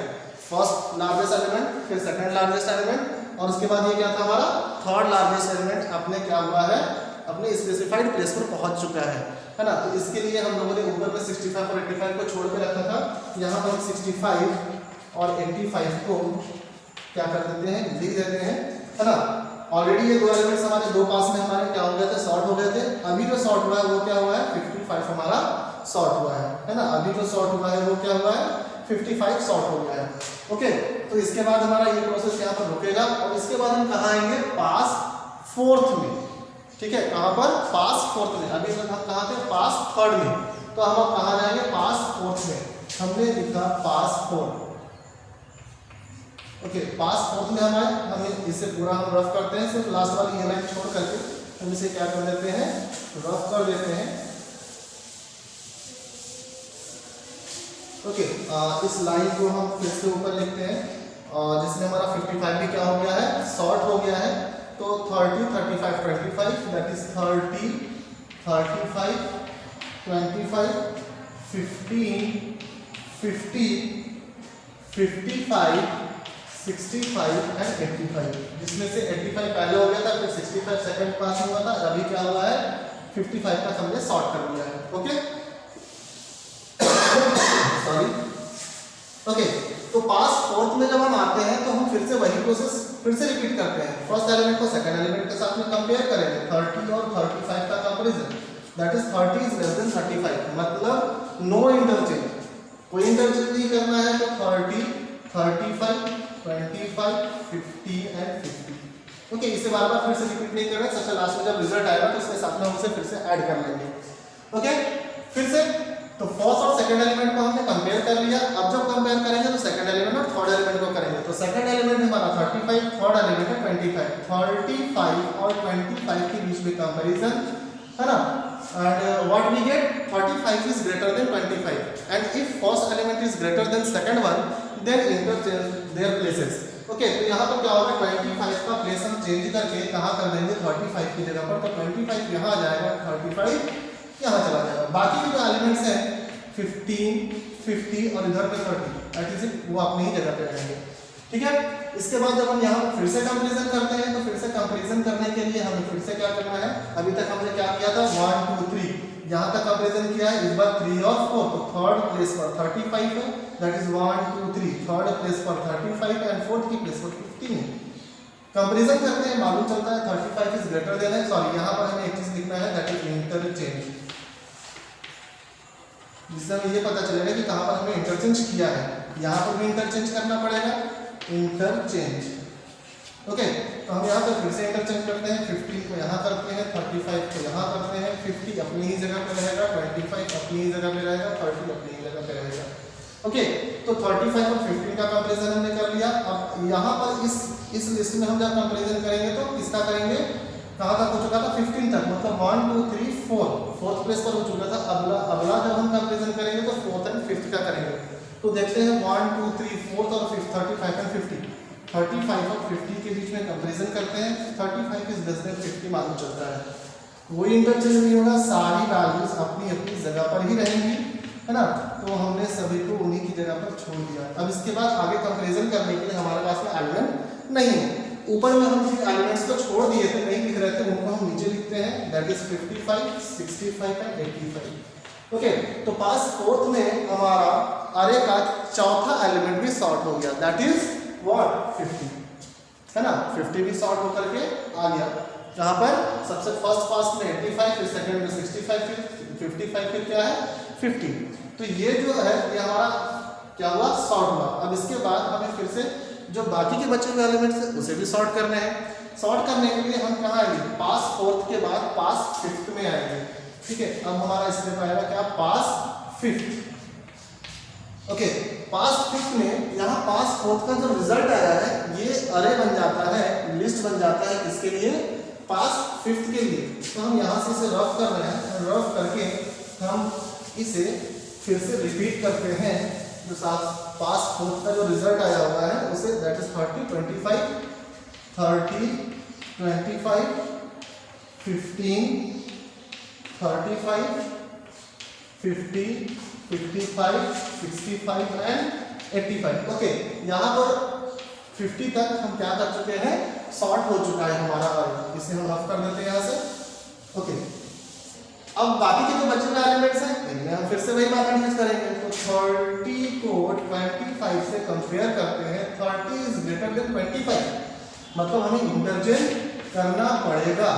first largest element, फिर सेकंड लार्जेस्ट एलिमेंट और उसके बाद ये क्या था हमारा थर्ड लार्जेस्ट एलिमेंट अपने क्या हुआ है, अपने स्पेसिफाइड प्लेस पर पहुंच चुका है ना। तो इसके लिए हम लोगों ने ऊपर में 65 और 85 को छोड़ के रखा था, यहाँ पर 65 और 85 को क्या कर देते हैं, लिख देते हैं, है ना। ऑलरेडी ये दो एलिमेंट्स हमारे दो पास में हमारे क्या हो गए थे, शॉर्ट हो गए थे। अभी जो शॉर्ट हुआ है वो क्या हुआ है, 55 हमारा शॉर्ट हुआ है ना। अभी जो शॉर्ट हुआ है वो क्या हुआ है, 55 शॉर्ट हो गया है। ओके, तो इसके बाद हमारा ये प्रोसेस यहाँ पर रुकेगा और इसके बाद हम कहाँ आएंगे, पास फोर्थ में। ठीक है, कहाँ पर, पास फोर्थ में। अभी हम कहाँ थे, पास थर्ड में, तो हम अब कहाँ जाएंगे, पास फोर्थ में। हमने लिखा पास फोर्थ। ओके, पास फोर्थ में हमें इसे पूरा हम रफ करते हैं, सिर्फ लास्ट वाली ये लाइन छोड़ करके हम इसे क्या कर देते हैं, रफ कर देते हैं। ओके, इस लाइन को हम फिर से ऊपर लिखते हैं, जिसमें हमारा 55 भी क्या हो गया है, शॉर्ट हो गया है। तो 30, 35, 25, दैट इज 30, 35, 25, 15, 50, 55, 65 एंड 85, जिसमें से 85 पहले हो गया था, फिर 65 सेकंड पास हुआ था, अभी क्या हुआ है 55 तक हमने सॉर्ट कर लिया है। Okay sorry. ओके, तो पास फोर्थ में जब हम आते हैं तो हम फिर से वही प्रोसेस फिर से रिपीट करते हैं। फर्स्ट एलिमेंट को सेकंड एलिमेंट के साथ में कंपेयर करेंगे, 30 और 35 का comparison, that is 30 is less then 35, मतलब नो इंटरचेंज, कोई इंटरचेंज नहीं करना है। तो 30, 35, 25, 50 एंड 50। ओके, इसे बार बार फिर से रिपीट नहीं करना, सबसे लास्ट में जब रिजल्ट आएगा तो उसके साथ में हम उसे फिर से ऐड कर लेंगे। ओके, फिर से तो फर्स्ट और सेकंड एलिमेंट को हमने कंपेयर कर लिया। अब जब कंपेयर करेंगे तो सेकंड एलिमेंट और थर्ड एलिमेंट को करेंगे। तो सेकंड एलिमेंट हमारा 35, थर्ड एलिमेंट है 25। 35 और 25 के बीच में कंपैरिजन है ना, and what we get, 35 is greater than 25, and if first element is greater than second one, then interchange their places. Okay, तो यहाँ पर क्या होगा, 25 का प्लेस हम चेंज करके कहाँ कर देंगे, 35 की जगह पर। तो 25 यहाँ आ जाएगा, 35 यहाँ चला जाएगा। बाकी के जो एलिमेंट्स हैं 15, 50 और इधर पे 30, दैट इज इट, वो अपनी ही जगह पे रहेंगे। ठीक है, इसके बाद जब हम यहाँ पर फिर से कंपैरिजन करते हैं तो फिर से कंपैरिजन करने के लिए हमें फिर से क्या करना है, अभी तक हमने क्या किया था, 1 2 3 यहाँ तक कंपैरिजन किया है। इस बार 3 और 4, तो थर्ड प्लेस पर 35 है, दैट इज 1 2 3, थर्ड प्लेस पर 35 एंड फोर्थ की प्लेस पर 15 है। कंपैरिजन करते हैं, मालूम चलता है 35 इज ग्रेटर देन है, सॉरी यहाँ पर हमें एक चीज लिखना है, दैट इज इंटरचेंज, जिससे हमें ये पता चलेगा कि कहाँ पर हमने इंटरचेंज किया है। यहाँ पर भी इंटरचेंज करना पड़ेगा, इंटरचेंज। ओके, तो हम यहाँ पर फिर से इंटरचेंज करते हैं, 15 को यहाँ करते हैं, 35 को यहाँ करते हैं, 50 अपनी ही जगह पे रहेगा, 25 अपनी ही जगह पे रहेगा, 30 अपनी ही जगह पे रहेगा। ओके, तो 35 और 15 का कंपैरिजन हमने कर लिया। अब यहाँ पर इस लिस्ट में हम जब कंपैरिजन करेंगे तो किसका करेंगे, कहाँ तक हो चुका था, 15 तक, मतलब 1 2 3 4, फोर्थ प्लेस पर हो चुका था। अगला जब हम कंपैरिजन करेंगे तो फोर्थ एंड फिफ्थ का करेंगे। तो देखते हैं 1 2 3 4 और 5, 35 एंड 50, 35 और 50 के बीच में कंपैरिजन करते हैं। 35 इज लेस देन 50 मालूम चलता है, कोई इंटरचेंज नहीं होगा, सारी वैल्यूज अपनी अपनी जगह पर ही रहेंगी, है ना। तो हमने सभी को उन्हीं की जगह पर छोड़ दिया। अब इसके बाद आगे कंपैरिजन करने के लिए हमारे पास में एलिमेंट नहीं है। ऊपर में हम जिन एलिमेंट्स को छोड़ दिए थे, नहीं लिख रहे थे, उनको हम नीचे लिखते हैं, दैट इज 55, 65 एंड 85। ओके, तो पास फोर्थ में हमारा अरे का चौथा एलिमेंट भी सॉर्ट हो गया, दैट इज व्हाट, 50, है ना। 50 भी सॉर्ट होकर के आ गया। यहाँ पर सबसे फर्स्ट पास में 85, फिर सेकंड में 65, फिर 55, फिर क्या है 50। तो ये जो है ये हमारा क्या हुआ, सॉर्ट हुआ। अब इसके बाद हमें फिर से जो बाकी के बचे हुए एलिमेंट्स हैं उसे भी सॉर्ट करने हैं। सॉर्ट करने के लिए हम कहाँ आएंगे, पास फोर्थ के बाद पास फिफ्थ में आएंगे। ठीक है, अब हमारा स्टेप आएगा क्या, पास फिफ्थ। ओके, पास फिफ्थ में यहाँ पास फोर्थ का जो रिजल्ट आया है ये अरे बन जाता है, लिस्ट बन जाता है, किसके लिए, पास फिफ्थ के लिए। तो हम यहाँ से इसे रफ कर रहे हैं, रफ करके हम इसे फिर से रिपीट करते हैं। जो साथ पास फोर्थ का जो रिजल्ट आया हुआ है उसे, दैट इज 30, 25, 30, 25, 15, 35, 50, 55, 65 एंड 85। ओके, यहाँ पर 50 तक हम क्या कर चुके हैं, सॉर्ट हो चुका है हमारा अरे। इसे हम रफ कर देते हैं यहाँ से। ओके, अब बाकी के जो बचे हुए एलिमेंट्स हैं इनमें हम फिर से वही बात यूज करेंगे। तो 30 को 25 से कंपेयर करते हैं, 30 इज ग्रेटर देन 25, मतलब हमें इंटरचेंज करना पड़ेगा।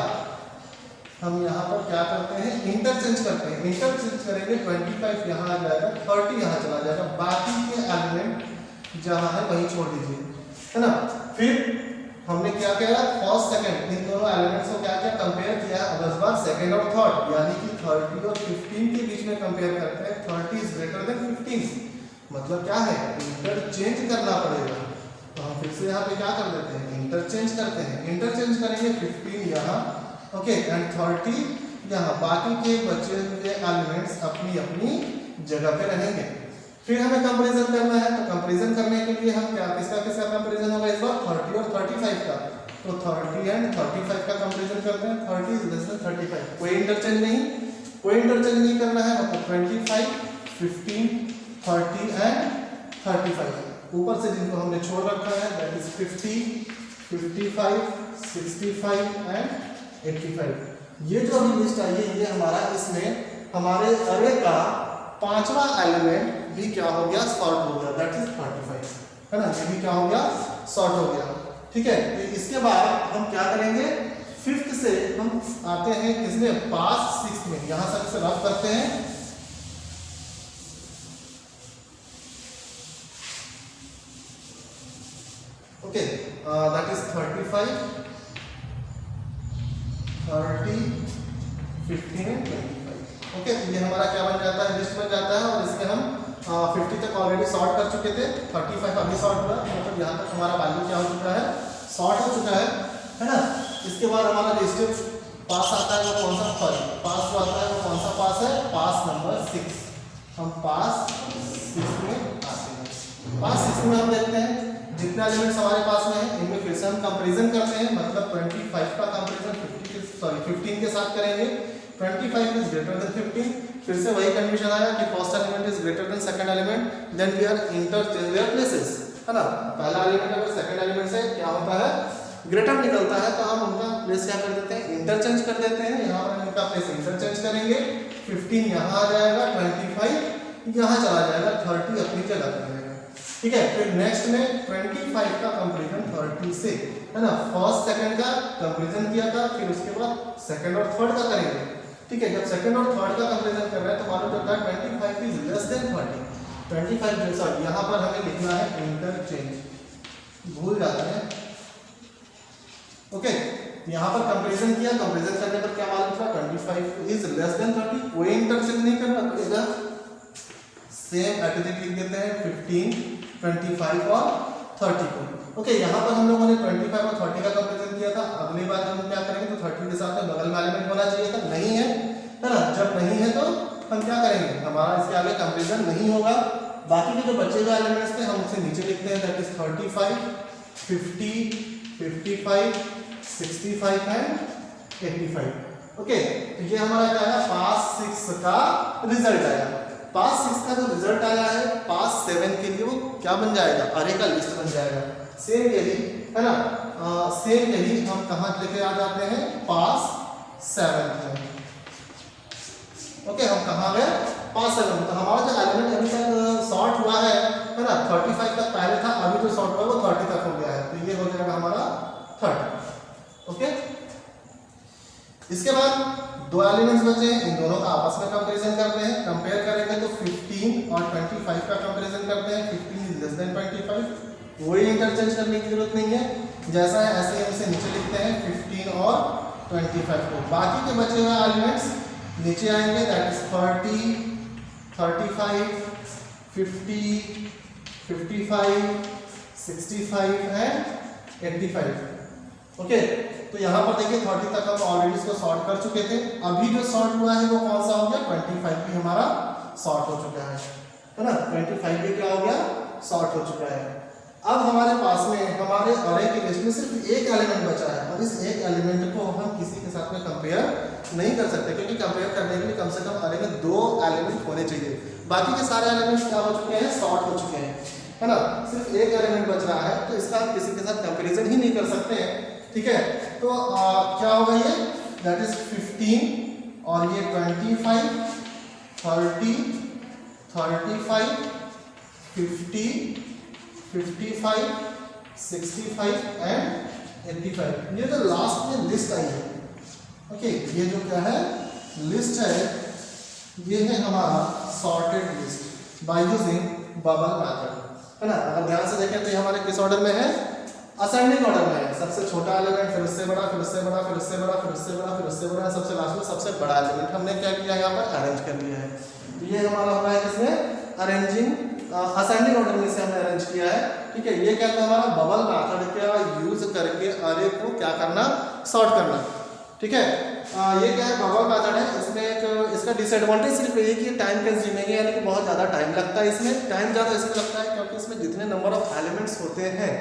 हम यहाँ पर क्या करते हैं, इंटरचेंज करते हैं। इंटरचेंज करेंगे, 25 यहाँ आ जाएगा, 30 यहाँ चला जाएगा, बाकी के एलिमेंट जहाँ है वहीं छोड़ दीजिए, है ना। फिर हमने क्या किया, फर्स्ट सेकंड इन दोनों एलिमेंट्स को क्या किया, कंपेयर किया। अब इस बार सेकंड और थर्ड यानी कि 30 और 15 के बीच में कंपेयर करते हैं। 30 इज ग्रेटर देन 15, मतलब क्या है, इंटरचेंज करना पड़ेगा। तो हम फिर से यहाँ पे क्या कर देते हैं, इंटरचेंज करते हैं। इंटरचेंज करेंगे 15 यहाँ, ओके, एंड 30 यहाँ, बाकी के बचे हुए एलिमेंट्स अपनी अपनी जगह पे रहेंगे। फिर हमें कंपैरिजन करना है, तो कंपैरिजन करने के लिए हम क्या, किसका किसका कंपैरिजन होगा इस बार, 30 और 35 का। तो 30 एंड 35 का कंपैरिजन करते हैं। 30 इज लेस देन 35, कोई इंटरचेंज नहीं करना है, मतलब 25, 15, 30 एंड 35। ऊपर से जिनको हमने छोड़ रखा है दैट इज 50, 55, 65 एंड 85। ये जो अभी लिस्ट आई है, ये हमारा, इसमें हमारे अरे का पांचवा एलिमेंट भी क्या हो गया, सॉर्ट हो गया, दैट इज 35, है ना। ये भी क्या हो गया, सॉर्ट हो गया, ठीक है। तो इसके बाद हम क्या करेंगे, फिफ्थ से हम आते हैं किसमें, पास सिक्स में। यहां से रफ करते हैं, okay, that is 35, 30, 15 and 25, okay. तो ये हमारा क्या बन जाता है, लिस्ट बन जाता है। और इसमें हम 50 तक ऑलरेडी सॉर्ट कर चुके थे, 35 अभी सॉर्ट हुआ, मतलब यहाँ तक हमारा वैल्यू क्या हो चुका है, सॉर्ट हो चुका है ना। इसके बाद हमारा जो स्टेप पास आता है वो कौन सा, पास जो आता है वो कौन सा पास है, पास नंबर 6। हम पास 6 में आते हैं। पास 6 में हम देखते हैं जितने एलिमेंट्स हमारे पास में है, इनमें फिर से हम कंपैरिजन करते हैं, मतलब 25 का कंपैरिजन 15 के साथ करेंगे। 25 इज ग्रेटर देन 15, फिर से वही कंडीशन आया कि first element is greater than second element, then we are interchange their places, है ना। पहला एलिमेंट अगर सेकंड एलिमेंट से क्या होता है, ग्रेटर निकलता है, तो हम उनका प्लेस क्या कर देते हैं, इंटरचेंज कर देते हैं। यहाँ पर इनका प्लेस इंटरचेंज करेंगे, 15 यहाँ आ जाएगा, 25 यहाँ चला जाएगा, 30 अपनी जगह पर रहेगा, ठीक है। फिर नेक्स्ट में 25 का कंपैरिजन 30 से, है ना। फर्स्ट सेकंड का कंपैरिजन किया था, फिर उसके बाद सेकंड और थर्ड का करेंगे, ठीक है। जब सेकंड और थर्ड का कंपैरिजन कर रहे हैं तो मालूम चलता है 25 इज लेस देन 30। 25 जैसा यहाँ पर हमें लिखना है इंटरचेंज, भूल जाते हैं, ओके। यहाँ पर कंपैरिजन किया, कंपैरिजन करने पर क्या मालूम चला, 25 इज लेस देन 30, कोई इंटरचेंज नहीं करना, तो इधर सेम एटीट्यूड लिख देते हैं 15, 25 और 30 को, ओके। यहाँ पर हम लोगों ने 25 और 30 का कंपैरिजन किया था। अगली बार हम क्या करेंगे, तो 30 के साथ में बगल में एलिमेंट होना चाहिए था, नहीं है, है ना। जब नहीं है तो हम क्या करेंगे, हमारा इसके आगे कंपैरिजन नहीं होगा। बाकी के जो बचे हुए एलिमेंट्स थे हम उसे नीचे लिखते हैं, दैट इज 35, 50, 55, 65 एंड 85, ओके। तो ये हमारा क्या है, पास 6 का रिजल्ट आया। पास 6 का जो रिजल्ट आया है, पास 7 के लिए वो क्या बन जाएगा, अरे का लिस्ट बन जाएगा। सेम यही, है ना, सेम यही हम कहाँ लेके आ जाते हैं, पास 7 में, ओके। हम कहाँ गए, पास 7। तो हमारा जो एलिमेंट अभी तक सॉर्ट हुआ है ना, 35 तक पहले था, अभी जो सॉर्ट हुआ वो 30 तक हो गया है, तो ये हो जाएगा हमारा 30, ओके। इसके बाद दो एलिमेंट्स बचे हैं, इन दोनों का आपस में कंपैरिजन करते हैं। कंपेयर करेंगे तो 15 और 25 का कंपैरिजन करते हैं। 15 इज लेस देन 25, कोई इंटरचेंज करने की जरूरत नहीं है, जैसा है ऐसे ही हम इसे नीचे लिखते हैं 15 और 25 को। बाकी के बचे हुए एलिमेंट्स नीचे आएंगे, दैट इज 30, 35, 50, 55, 65 एंड 85, ओके। तो यहाँ पर देखिए 30 तक हम ऑलरेडी इसको सॉर्ट कर चुके थे। अभी जो सॉर्ट हुआ है वो कौन सा हो गया, 25 भी हमारा सॉर्ट हो चुका है ना। 25 भी क्या हो गया, सॉर्ट हो चुका है। अब हमारे पास में हमारे अरे की लिस्ट में सिर्फ एक एलिमेंट बचा है, और इस एक एलिमेंट को हम किसी के साथ में कंपेयर नहीं कर सकते, क्योंकि कंपेयर करने के लिए कम से कम अरे में 2 एलिमेंट होने चाहिए। बाकी के सारे एलिमेंट्स क्या हो चुके हैं, सॉर्ट हो चुके हैं, है ना। सिर्फ एक एलिमेंट बच रहा है, तो इसका हम किसी के साथ कंपेरिजन ही नहीं कर सकते हैं, ठीक है। तो क्या होगा ये, दैट इज 15 और ये 25, 30, 35, 50, 55, 65 एंड 85। ये जो लास्ट में लिस्ट आई है, ओके, ये जो क्या है लिस्ट है, ये है हमारा sorted list by using bubble method, है ना। अगर ध्यान से देखें तो ये हमारे किस ऑर्डर में है, असेंडिंग ऑर्डर में है। सबसे छोटा एलिमेंट, फिर उससे बड़ा, फिर उससे बड़ा, फिर उससे बड़ा, फिर उससे बड़ा, फिर उससे बड़ा, सबसे लास्ट में सबसे बड़ा एलिमेंट हमने क्या किया, यहाँ पर अरेंज कर लिया है। तो ये हमारा होगा है किसमें, अरेंजिंग असेंडिंग ऑर्डर में से हमने अरेंज किया है। ठीक है, ये क्या था हमारा बबल मेथड का यूज करके अरे को क्या करना, सॉर्ट करना। ठीक है, ये क्या है बबल मेथड है। इसमें एक इसका डिसएडवांटेज सिर्फ ये कि टाइम कंज्यूमिंग है, यानी कि बहुत ज़्यादा टाइम लगता है। इसमें टाइम ज़्यादा इसमें लगता है क्योंकि इसमें जितने नंबर ऑफ एलिमेंट्स होते हैं,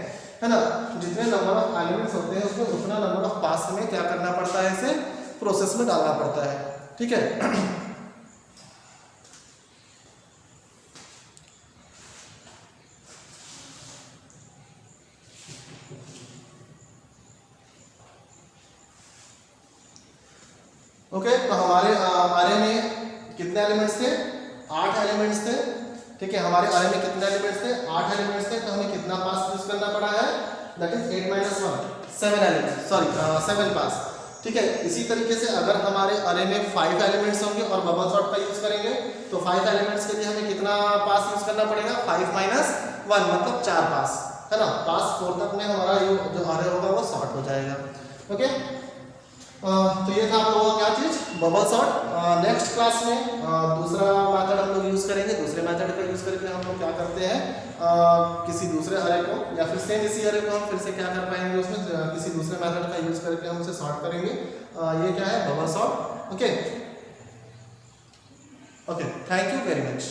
है ना, जितने नंबर ऑफ एलिमेंट्स होते हैं उसमें उतना नंबर ऑफ पास में क्या करना पड़ता है, इसे प्रोसेस में डालना पड़ता है। ठीक है, ओके तो हमारे अरे में कितने एलिमेंट्स थे, 8 एलिमेंट्स थे। ठीक है, हमारे अरे में कितने एलिमेंट्स थे, 8 एलिमेंट्स थे। तो हमें कितना पास यूज करना पड़ा है, दैट इज 8 - 1 7 एलिमेंट्स, सॉरी 7 पास। ठीक है, इसी तरीके से अगर हमारे अरे में 5 एलिमेंट्स होंगे और बबल सॉर्ट का यूज करेंगे तो 5 एलिमेंट्स के लिए हमें कितना पास यूज करना पड़ेगा, 5 - 1 मतलब 4 पास, है ना। पास 4 तक में हमारा जो अरे होगा वो सॉर्ट हो जाएगा। ओके, तो ये था आप लोगों का क्या चीज, बबल सॉर्ट। नेक्स्ट क्लास में दूसरा मेथड हम लोग यूज करेंगे। दूसरे मेथड का यूज करके हम लोग क्या करते हैं, किसी दूसरे अरे को या फिर सेम इसी अरे को हम फिर से क्या कर पाएंगे, उसमें किसी दूसरे मेथड का यूज करके हम उसे सॉर्ट करेंगे। ये क्या है, bubble sort. Okay, thank you very much.